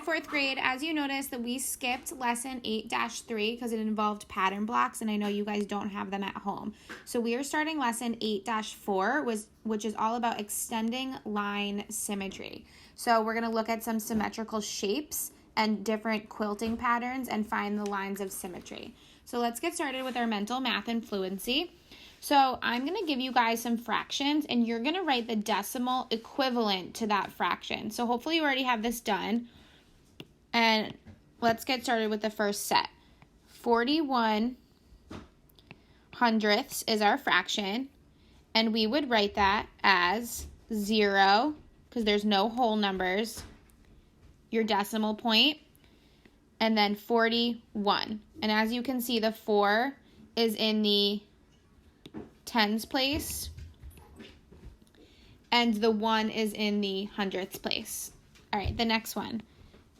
fourth grade, as you noticed that we skipped lesson 8-3 because it involved pattern blocks, and I know you guys don't have them at home. So we are starting lesson 8-4, which is all about extending line symmetry. So we're going to look at some symmetrical shapes and different quilting patterns and find the lines of symmetry. So let's get started with our mental math and fluency. So I'm going to give you guys some fractions, and you're going to write the decimal equivalent to that fraction. So hopefully you already have this done. And let's get started with the first set. 41 hundredths is our fraction, and we would write that as 0, because there's no whole numbers, your decimal point, and then 41. And as you can see, the 4 is in the tens place, and the 1 is in the hundredths place. All right, the next one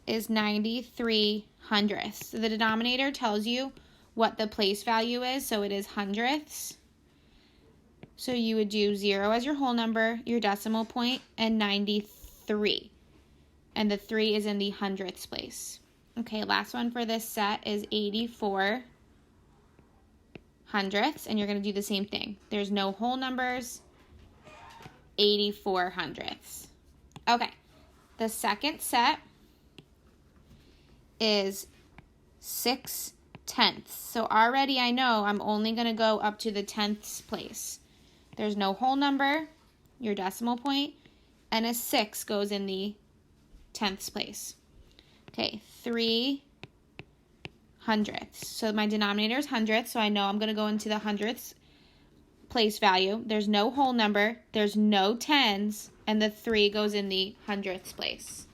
is 93 hundredths. So the denominator tells you what the place value is, so it is hundredths. So you would do 0 as your whole number, your decimal point, and 93. And the 3 is in the hundredths place. Okay, last one for this set is 84 hundredths, and you're going to do the same thing. There's no whole numbers, 84 hundredths. Okay, the second set is 6 tenths. So already I know I'm only going to go up to the tenths place. There's no whole number, your decimal point, and a 6 goes in the tenths place. Okay, 3 hundredths. So my denominator is hundredths, so I know I'm going to go into the hundredths place value. There's no whole number, there's no tens, and the 3 goes in the hundredths place.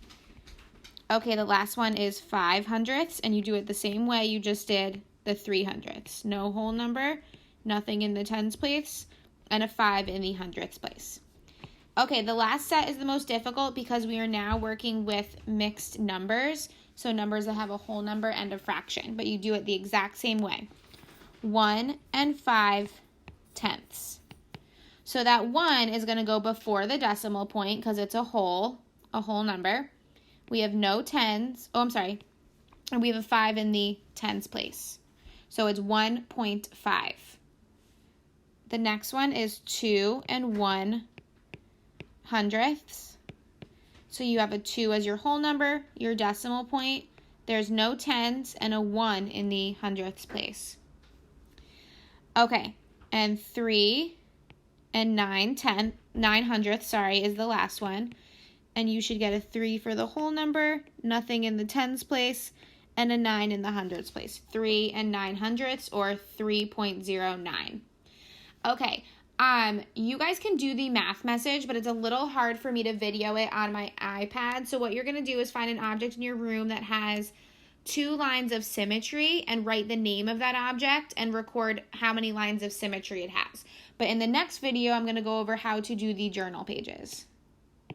Okay, the last one is 5 hundredths, and you do it the same way you just did the 3 hundredths. No whole number, nothing in the tens place, and a 5 in the hundredths place. Okay, the last set is the most difficult because we are now working with mixed numbers, so numbers that have a whole number and a fraction, but you do it the exact same way. 1 and 5 tenths. So that 1 is going to go before the decimal point because it's a whole number. We have no tens, and we have a 5 in the tens place. So it's 1.5. The next one is 2 and 1 hundredths. So you have a 2 as your whole number, your decimal point. There's no tens and a 1 in the hundredths place. Okay, and 3 and 9 hundredths, is the last one. And you should get a 3 for the whole number, nothing in the tens place, and a 9 in the hundredths place. 3 and 9 hundredths, or 3.09. Okay, you guys can do the math message, but it's a little hard for me to video it on my iPad. So what you're going to do is find an object in your room that has 2 lines of symmetry and write the name of that object and record how many lines of symmetry it has. But in the next video, I'm going to go over how to do the journal pages.